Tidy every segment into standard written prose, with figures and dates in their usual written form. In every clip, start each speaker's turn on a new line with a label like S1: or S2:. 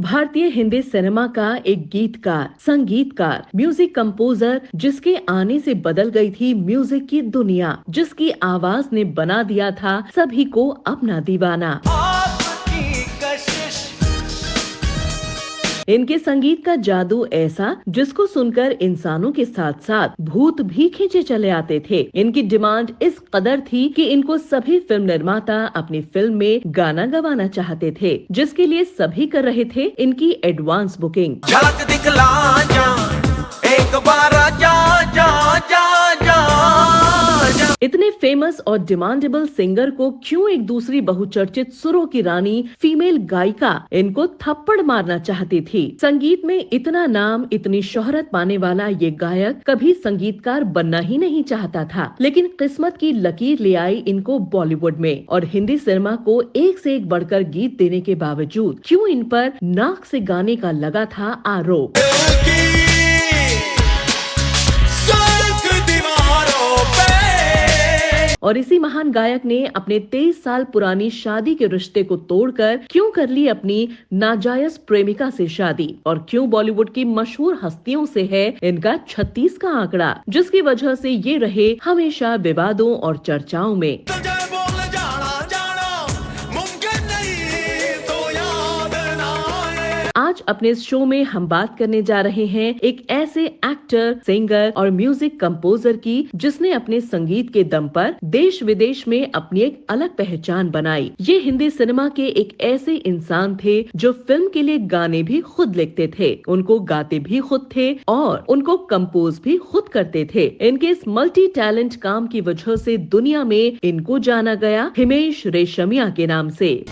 S1: भारतीय हिंदी सिनेमा का एक गीतकार, संगीतकार, म्यूजिक कंपोजर जिसके आने से बदल गई थी म्यूजिक की दुनिया, जिसकी आवाज ने बना दिया था सभी को अपना दीवाना। इनके संगीत का जादू ऐसा जिसको सुनकर इंसानों के साथ साथ भूत भी खींचे चले आते थे। इनकी डिमांड इस कदर थी कि इनको सभी फिल्म निर्माता अपनी फिल्म में गाना गवाना चाहते थे, जिसके लिए सभी कर रहे थे इनकी एडवांस बुकिंग।
S2: झलक दिखला जा, एक बार जा, जा, जा, जा, जा।
S1: इतने फेमस और डिमांडेबल सिंगर को क्यों एक दूसरी बहुचर्चित सुरों की रानी फीमेल गायिका इनको थप्पड़ मारना चाहती थी। संगीत में इतना नाम, इतनी शोहरत पाने वाला ये गायक कभी संगीतकार बनना ही नहीं चाहता था, लेकिन किस्मत की लकीर ले आई इनको बॉलीवुड में। और हिंदी सिनेमा को एक से एक बढ़कर गीत देने के बावजूद क्यों इन पर नाक से गाने का लगा था आरोप। और इसी महान गायक ने अपने 23 साल पुरानी शादी के रिश्ते को तोड़कर क्यों कर ली अपनी नाजायज प्रेमिका से शादी, और क्यों बॉलीवुड की मशहूर हस्तियों से है इनका 36 का आंकड़ा, जिसकी वजह से ये रहे हमेशा विवादों और चर्चाओं में। आज अपने इस शो में हम बात करने जा रहे हैं एक ऐसे एक्टर, सिंगर और म्यूजिक कंपोजर की जिसने अपने संगीत के दम पर देश विदेश में अपनी एक अलग पहचान बनाई। ये हिंदी सिनेमा के एक ऐसे इंसान थे जो फिल्म के लिए गाने भी खुद लिखते थे, उनको गाते भी खुद थे और उनको कंपोज भी खुद करते थे। इनके इस मल्टी टैलेंट काम की वजह से दुनिया में इनको जाना गया हिमेश रेशमिया के नाम से।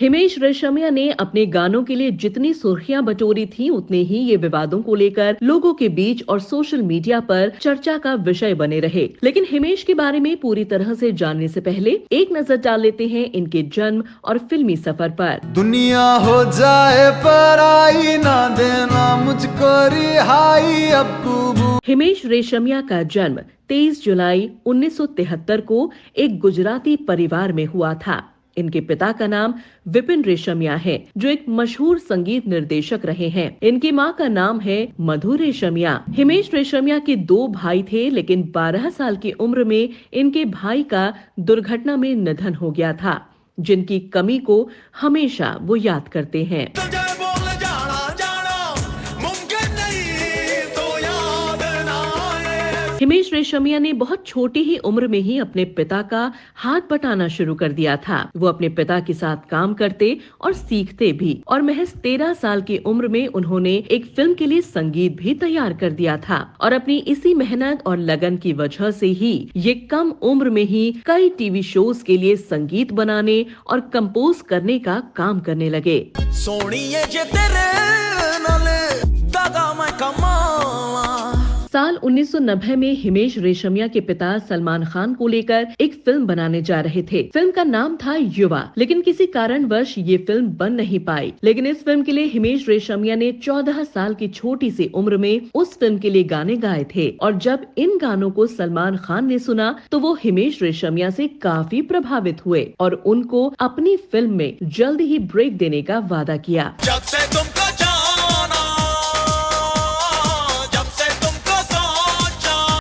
S1: हिमेश रेशमिया ने अपने गानों के लिए जितनी सुर्खियां बटोरी थी, उतने ही ये विवादों को लेकर लोगों के बीच और सोशल मीडिया पर चर्चा का विषय बने रहे। लेकिन हिमेश के बारे में पूरी तरह से जानने से पहले एक नजर डाल लेते हैं इनके जन्म और फिल्मी सफर पर।
S3: दुनिया हो जाए पराई, ना देना मुझको रिहाई अब।
S1: हिमेश रेशमिया का जन्म 23 जुलाई 1973 को एक गुजराती परिवार में हुआ था। इनके पिता का नाम विपिन रेशमिया है, जो एक मशहूर संगीत निर्देशक रहे हैं। इनकी मां का नाम है मधु रेशमिया। हिमेश रेशमिया के 2 भाई थे, लेकिन 12 साल की उम्र में इनके भाई का दुर्घटना में निधन हो गया था, जिनकी कमी को हमेशा वो याद करते हैं। हिमेश रेशमिया ने बहुत छोटी ही उम्र में ही अपने पिता का हाथ बटाना शुरू कर दिया था। वो अपने पिता के साथ काम करते और सीखते भी, और महज 13 साल की उम्र में उन्होंने एक फिल्म के लिए संगीत भी तैयार कर दिया था। और अपनी इसी मेहनत और लगन की वजह से ही ये कम उम्र में ही कई टीवी शोज के लिए संगीत बनाने और कंपोज करने का काम करने लगे। साल 1990 में हिमेश रेशमिया के पिता सलमान खान को लेकर एक फिल्म बनाने जा रहे थे। फिल्म का नाम था युवा, लेकिन किसी कारणवश ये फिल्म बन नहीं पाई। लेकिन इस फिल्म के लिए हिमेश रेशमिया ने 14 साल की छोटी सी उम्र में उस फिल्म के लिए गाने गाए थे। और जब इन गानों को सलमान खान ने सुना तो वो हिमेश रेशमिया से काफी प्रभावित हुए और उनको अपनी फिल्म में जल्द ही ब्रेक देने का वादा किया।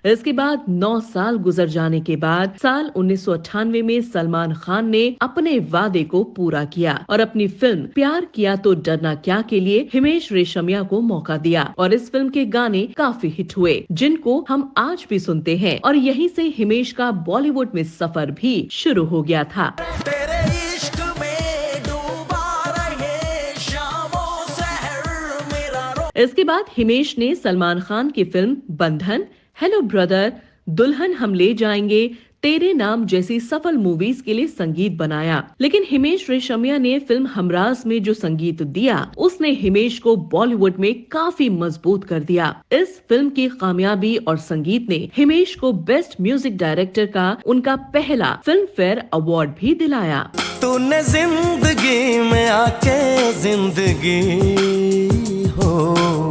S1: इसके बाद 9 साल गुजर जाने के बाद साल 1998 में सलमान खान ने अपने वादे को पूरा किया और अपनी फिल्म प्यार किया तो डरना क्या के लिए हिमेश रेशमिया को मौका दिया। और इस फिल्म के गाने काफी हिट हुए, जिनको हम आज भी सुनते हैं। और यहीं से हिमेश का बॉलीवुड में सफर भी शुरू हो गया था। इसके बाद हिमेश ने सलमान खान की फिल्म बंधन, हेलो ब्रदर, दुल्हन हम ले जाएंगे, तेरे नाम जैसी सफल मूवीज के लिए संगीत बनाया। लेकिन हिमेश रेशमिया ने फिल्म हमराज में जो संगीत दिया, उसने हिमेश को बॉलीवुड में काफी मजबूत कर दिया। इस फिल्म की कामयाबी और संगीत ने हिमेश को बेस्ट म्यूजिक डायरेक्टर का उनका पहला फिल्म फेयर अवार्ड भी दिलाया।
S2: तूने जिंदगी में आके जिंदगी हो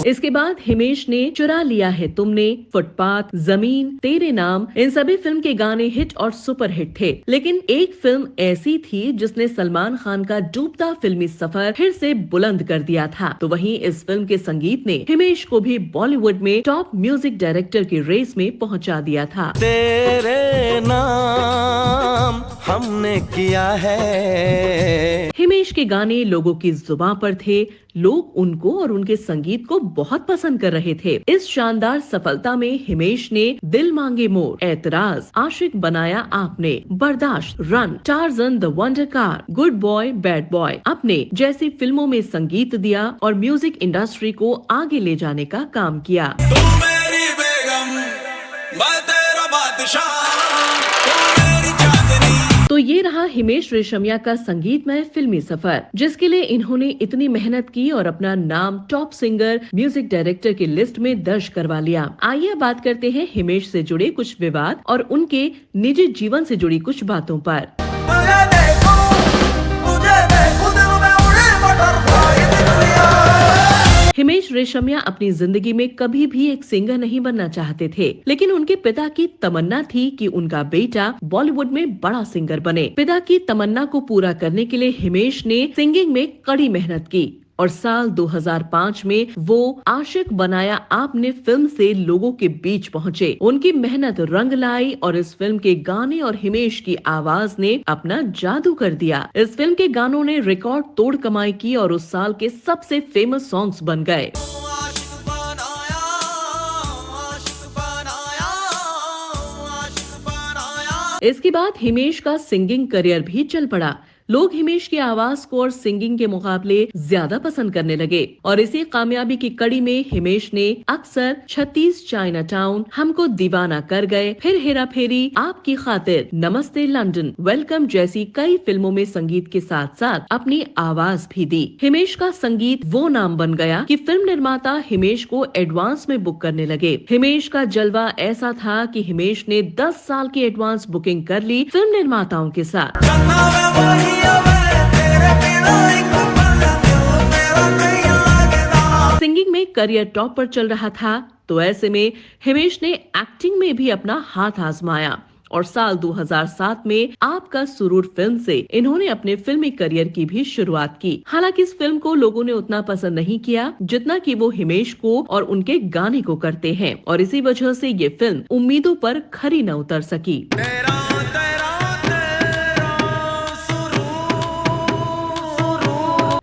S1: इसके बाद हिमेश ने चुरा लिया है तुमने, फुटपाथ, जमीन, तेरे नाम, इन सभी फिल्म के गाने हिट और सुपर हिट थे। लेकिन एक फिल्म ऐसी थी जिसने सलमान खान का डूबता फिल्मी सफर फिर से बुलंद कर दिया था। तो वहीं इस फिल्म के संगीत ने हिमेश को भी बॉलीवुड में टॉप म्यूजिक डायरेक्टर की रेस में पहुंचा दिया था।
S2: तेरे नाम हमने किया है।
S1: हिमेश के गाने लोगों की जुबान पर थे, लोग उनको और उनके संगीत को बहुत पसंद कर रहे थे। इस शानदार सफलता में हिमेश ने दिल मांगे मोर, ऐतराज, आशिक बनाया आपने, बर्दाश्त, run, torsion, the wonder car, good boy bad boy, अपने जैसी फिल्मों में संगीत दिया और म्यूजिक इंडस्ट्री को आगे ले जाने का काम किया।
S2: तू मेरी बेगम, मैं तेरा बादशाह, तू मेरी चांदनी।
S1: तो ये रहा हिमेश रेशमिया का संगीतमय फिल्मी सफर, जिसके लिए इन्होंने इतनी मेहनत की और अपना नाम टॉप सिंगर, म्यूजिक डायरेक्टर की लिस्ट में दर्ज करवा लिया। आइए बात करते हैं हिमेश से जुड़े कुछ विवाद और उनके निजी जीवन से जुड़ी कुछ बातों पर। हिमेश रेशमिया अपनी जिंदगी में कभी भी एक सिंगर नहीं बनना चाहते थे, लेकिन उनके पिता की तमन्ना थी कि उनका बेटा बॉलीवुड में बड़ा सिंगर बने। पिता की तमन्ना को पूरा करने के लिए हिमेश ने सिंगिंग में कड़ी मेहनत की और साल 2005 में वो आशिक बनाया आपने फिल्म से लोगों के बीच पहुंचे। उनकी मेहनत रंग लाई और इस फिल्म के गाने और हिमेश की आवाज ने अपना जादू कर दिया। इस फिल्म के गानों ने रिकॉर्ड तोड़ कमाई की और उस साल के सबसे फेमस सॉन्ग्स बन गए। इसके बाद हिमेश का सिंगिंग करियर भी चल पड़ा। लोग हिमेश की आवाज को और सिंगिंग के मुकाबले ज्यादा पसंद करने लगे और इसी कामयाबी की कड़ी में हिमेश ने अक्सर 36 चाइना टाउन, हमको दीवाना कर गए, फिर हेरा फेरी, आपकी खातिर, नमस्ते लंदन, वेलकम जैसी कई फिल्मों में संगीत के साथ साथ अपनी आवाज भी दी। हिमेश का संगीत वो नाम बन गया कि फिल्म निर्माता हिमेश को एडवांस में बुक करने लगे। हिमेश का जलवा ऐसा था कि हिमेश ने 10 साल की एडवांस बुकिंग कर ली फिल्म निर्माताओं के साथ। सिंगिंग में करियर टॉप पर चल रहा था, तो ऐसे में हिमेश ने एक्टिंग में भी अपना हाथ आजमाया और साल 2007 में आपका सुरूर फिल्म से इन्होंने अपने फिल्मी करियर की भी शुरुआत की। हालांकि इस फिल्म को लोगों ने उतना पसंद नहीं किया जितना कि वो हिमेश को और उनके गाने को करते हैं और इसी वजह से ये फिल्म उम्मीदों पर खरी न उतर सकी।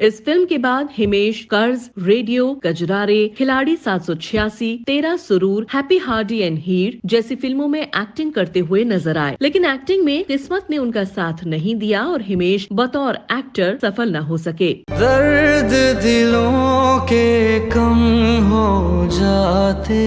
S1: इस फिल्म के बाद हिमेश कर्ज, रेडियो, कजरारे, खिलाड़ी 786, तेरा सुरूर, हैप्पी हार्डी एंड हीर जैसी फिल्मों में एक्टिंग करते हुए नजर आए। लेकिन एक्टिंग में किस्मत ने उनका साथ नहीं दिया और हिमेश बतौर एक्टर सफल न हो सके।
S3: दर्द दिलों के कम हो जाते।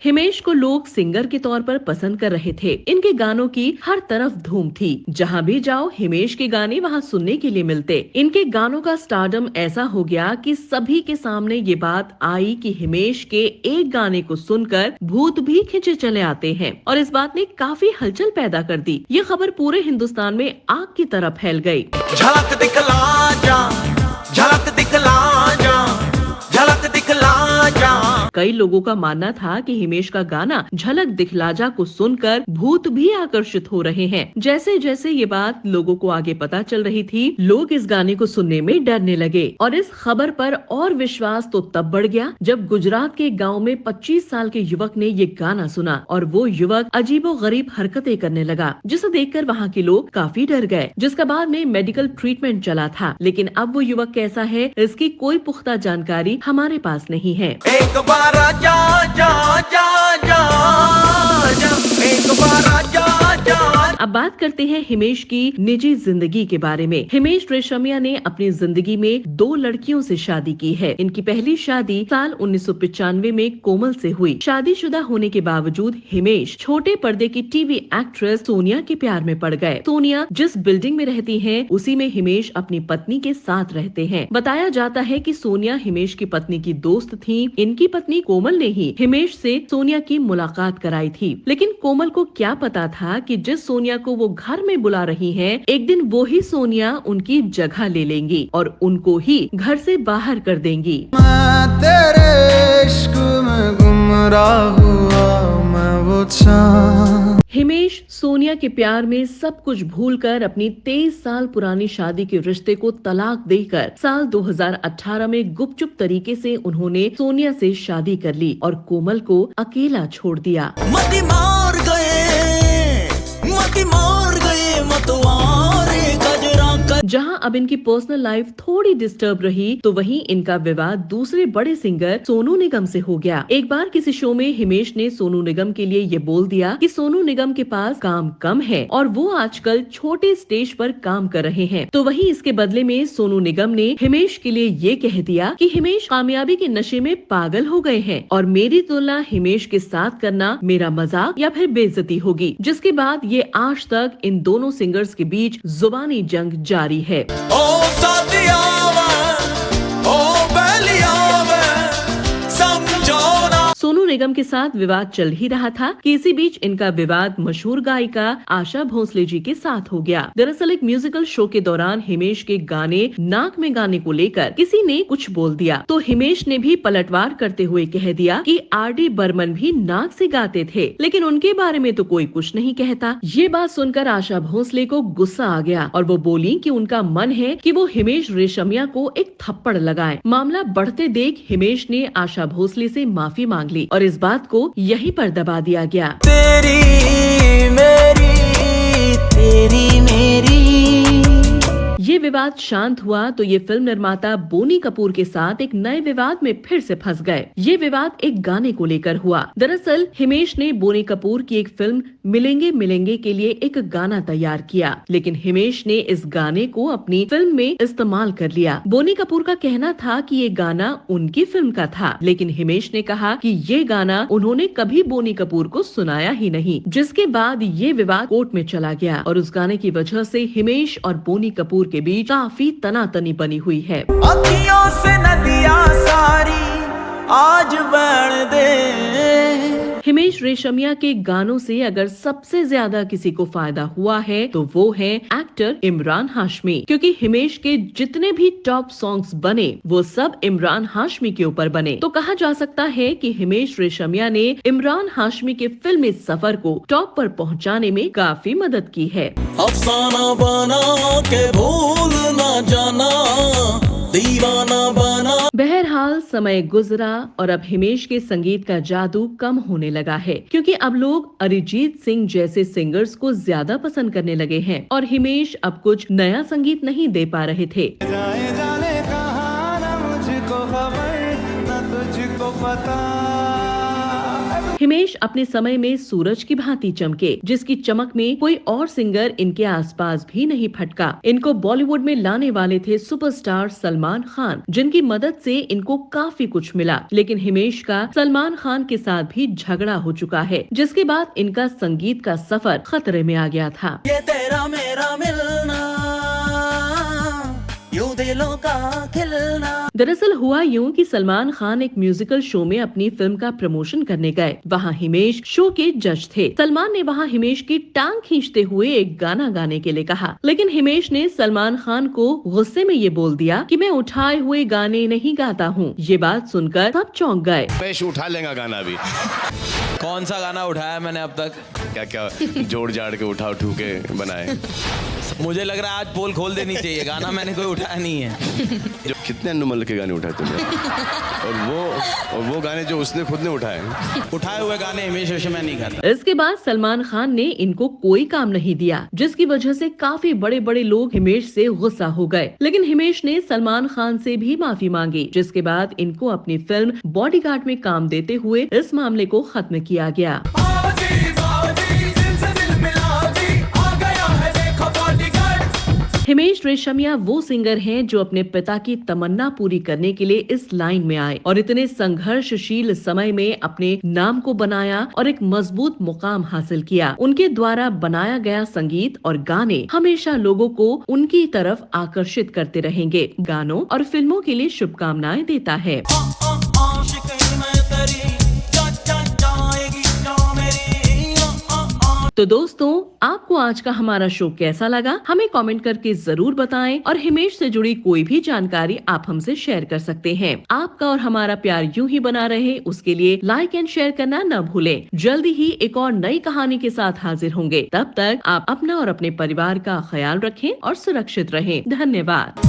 S1: हिमेश को लोग सिंगर के तौर पर पसंद कर रहे थे। इनके गानों की हर तरफ धूम थी। जहाँ भी जाओ हिमेश के गाने वहाँ सुनने के लिए मिलते। इनके गानों का स्टारडम ऐसा हो गया कि सभी के सामने ये बात आई कि हिमेश के एक गाने को सुनकर भूत भी खींचे चले आते हैं और इस बात ने काफी हलचल पैदा कर दी। ये खबर पूरे हिंदुस्तान में आग की तरह फैल गई।
S2: झलक दिखला जा, झलक दिखला जा, झलक दिखला जा।
S1: कई लोगों का मानना था कि हिमेश का गाना झलक दिखला जा को सुनकर भूत भी आकर्षित हो रहे हैं। जैसे जैसे ये बात लोगों को आगे पता चल रही थी, लोग इस गाने को सुनने में डरने लगे और इस खबर पर और विश्वास तो तब बढ़ गया जब गुजरात के गांव में 25 साल के युवक ने ये गाना सुना और वो युवक अजीबोगरीब हरकतें करने लगा, जिसे देखकर वहाँ के लोग काफी डर गए, जिसका बाद में मेडिकल ट्रीटमेंट चला था। लेकिन अब वो युवक कैसा है, इसकी कोई पुख्ता जानकारी हमारे पास नहीं है।
S2: एक बार जा जा जा जा जा, एक बार जा जा।
S1: अब बात करते हैं हिमेश की निजी जिंदगी के बारे में। हिमेश रेशमिया ने अपनी जिंदगी में 2 लड़कियों से शादी की है। इनकी पहली शादी साल 1995 में कोमल से हुई। शादीशुदा होने के बावजूद हिमेश छोटे पर्दे की टीवी एक्ट्रेस सोनिया के प्यार में पड़ गए। सोनिया जिस बिल्डिंग में रहती हैं, उसी में हिमेश अपनी पत्नी के साथ रहते हैं। बताया जाता है कि सोनिया हिमेश की पत्नी की दोस्त थी। इनकी पत्नी कोमल ने ही हिमेश से सोनिया की मुलाकात कराई थी। लेकिन कोमल को क्या पता था कि जिस सोनिया को वो घर में बुला रही हैं, एक दिन वो ही सोनिया उनकी जगह ले लेंगी और उनको ही घर से बाहर कर देंगी।
S3: मैं तेरे इश्क में गुमराह हुआ, मैं वो चाँद।
S1: हिमेश सोनिया के प्यार में सब कुछ भूलकर अपनी 23 साल पुरानी शादी के रिश्ते को तलाक देकर साल 2018 में गुपचुप तरीके से उन्होंने सोनिया से शादी कर ली और कोमल को अकेला छोड़ दिया।
S2: मती मार गए मतवारे गजरा कर।
S1: जहां अब इनकी पर्सनल लाइफ थोड़ी डिस्टर्ब रही तो वहीं इनका विवाद दूसरे बड़े सिंगर सोनू निगम से हो गया। एक बार किसी शो में हिमेश ने सोनू निगम के लिए ये बोल दिया कि सोनू निगम के पास काम कम है और वो आजकल छोटे स्टेज पर काम कर रहे हैं। तो वहीं इसके बदले में सोनू निगम ने हिमेश के लिए ये कह दिया कि हिमेश कामयाबी के नशे में पागल हो गए हैं और मेरी तुलना हिमेश के साथ करना मेरा मजाक या फिर बेइज्जती होगी। जिसके बाद ये आज तक इन दोनों सिंगर्स के बीच जुबानी जंग जारी है।
S2: ओ साथिया वे, ओ बलिया वे, समझो ना।
S1: सोनू निगम के साथ विवाद चल ही रहा था कि इसी बीच इनका विवाद मशहूर गायिका आशा भोसले जी के साथ हो गया। दरअसल एक म्यूजिकल शो के दौरान हिमेश के गाने नाक में गाने को लेकर किसी ने कुछ बोल दिया तो हिमेश ने भी पलटवार करते हुए कह दिया कि आर.डी. बर्मन भी नाक से गाते थे, लेकिन उनके बारे में तो कोई कुछ नहीं कहता। ये बात सुनकर आशा भोसले को गुस्सा आ गया और वो बोली कि उनका मन है कि वो हिमेश रेशमिया को एक थप्पड़ लगाएं। मामला बढ़ते देख हिमेश ने आशा भोसले से माफी मांग ली और इस बात को यहीं पर दबा दिया गया।
S2: तेरी मेरी
S1: ये विवाद शांत हुआ तो ये फिल्म निर्माता बोनी कपूर के साथ एक नए विवाद में फिर से फंस गए। ये विवाद एक गाने को लेकर हुआ। दरअसल हिमेश ने बोनी कपूर की एक फिल्म मिलेंगे मिलेंगे के लिए एक गाना तैयार किया, लेकिन हिमेश ने इस गाने को अपनी फिल्म में इस्तेमाल कर लिया। बोनी कपूर का कहना था कि ये गाना उनकी फिल्म का था, लेकिन हिमेश ने कहा कि ये गाना उन्होंने कभी बोनी कपूर को सुनाया ही नहीं। जिसके बाद ये विवाद कोर्ट में चला गया और उस गाने की वजह से हिमेश और बोनी कपूर के बीच काफी तनातनी बनी हुई है।
S2: अखियों से नदियां सारी आज बह दे।
S1: हिमेश रेशमिया के गानों से अगर सबसे ज्यादा किसी को फायदा हुआ है तो वो है एक्टर इमरान हाशमी, क्योंकि हिमेश के जितने भी टॉप सॉन्ग्स बने वो सब इमरान हाशमी के ऊपर बने। तो कहा जा सकता है कि हिमेश रेशमिया ने इमरान हाशमी के फिल्मी सफर को टॉप पर पहुंचाने में काफी मदद की है।
S2: अफसाना बना के भूल ना जाना, दीवाना बना।
S1: बहरहाल समय गुजरा और अब हिमेश के संगीत का जादू कम होने लगा है, क्योंकि अब लोग अरिजीत सिंह जैसे सिंगर्स को ज्यादा पसंद करने लगे हैं और हिमेश अब कुछ नया संगीत नहीं दे पा रहे थे।
S3: जाए जाने कहाँ, ना मुझको खबर, ना तुझको पता।
S1: हिमेश अपने समय में सूरज की भांति चमके, जिसकी चमक में कोई और सिंगर इनके आसपास भी नहीं फटका। इनको बॉलीवुड में लाने वाले थे सुपरस्टार सलमान खान, जिनकी मदद से इनको काफी कुछ मिला, लेकिन हिमेश का सलमान खान के साथ भी झगड़ा हो चुका है, जिसके बाद इनका संगीत का सफर खतरे में आ गया था।
S2: ये तेरा मेरा मिलना, यूं दिलों का खिलना।
S1: दरअसल हुआ यूं कि सलमान खान एक म्यूजिकल शो में अपनी फिल्म का प्रमोशन करने गए। वहां हिमेश शो के जज थे। सलमान ने वहां हिमेश की टांग खींचते हुए एक गाना गाने के लिए कहा, लेकिन हिमेश ने सलमान खान को गुस्से में ये बोल दिया कि मैं उठाए हुए गाने नहीं गाता हूँ। ये बात सुनकर सब चौंक गए।
S4: पेश उठा लेगा गाना भी।
S5: कौन सा गाना उठाया मैंने अब तक?
S4: क्या क्या जोड़ जाड़ के उठा उठू के बनाए।
S5: मुझे लग रहा है आज पोल खोल देनी चाहिए, गाना मैंने कोई उठाया नहीं है।
S4: जो कितने अनुमल के गाने उठाए तुमने? और वो गाने जो उसने खुद ने उठाए।
S5: उठाए हुए गाने हिमेश रेशमिया नहीं गाता।
S1: इसके बाद सलमान खान ने इनको कोई काम नहीं दिया, जिसकी वजह से काफी बड़े बड़े लोग हिमेश से गुस्सा हो गए। लेकिन हिमेश ने सलमान खान से भी माफी मांगी, जिसके बाद इनको अपनी फिल्म बॉडीगार्ड में काम देते हुए इस मामले को खत्म किया गया। हिमेश रेशमिया वो सिंगर हैं जो अपने पिता की तमन्ना पूरी करने के लिए इस लाइन में आए और इतने संघर्षशील समय में अपने नाम को बनाया और एक मजबूत मुकाम हासिल किया। उनके द्वारा बनाया गया संगीत और गाने हमेशा लोगों को उनकी तरफ आकर्षित करते रहेंगे। गानों और फिल्मों के लिए शुभकामनाएं देता है। तो दोस्तों, आपको आज का हमारा शो कैसा लगा, हमें कमेंट करके जरूर बताएं और हिमेश से जुड़ी कोई भी जानकारी आप हमसे शेयर कर सकते हैं। आपका और हमारा प्यार यूं ही बना रहे, उसके लिए लाइक एंड शेयर करना न भूलें। जल्दी ही एक और नई कहानी के साथ हाजिर होंगे। तब तक आप अपना और अपने परिवार का ख्याल रखें और सुरक्षित रहें। धन्यवाद।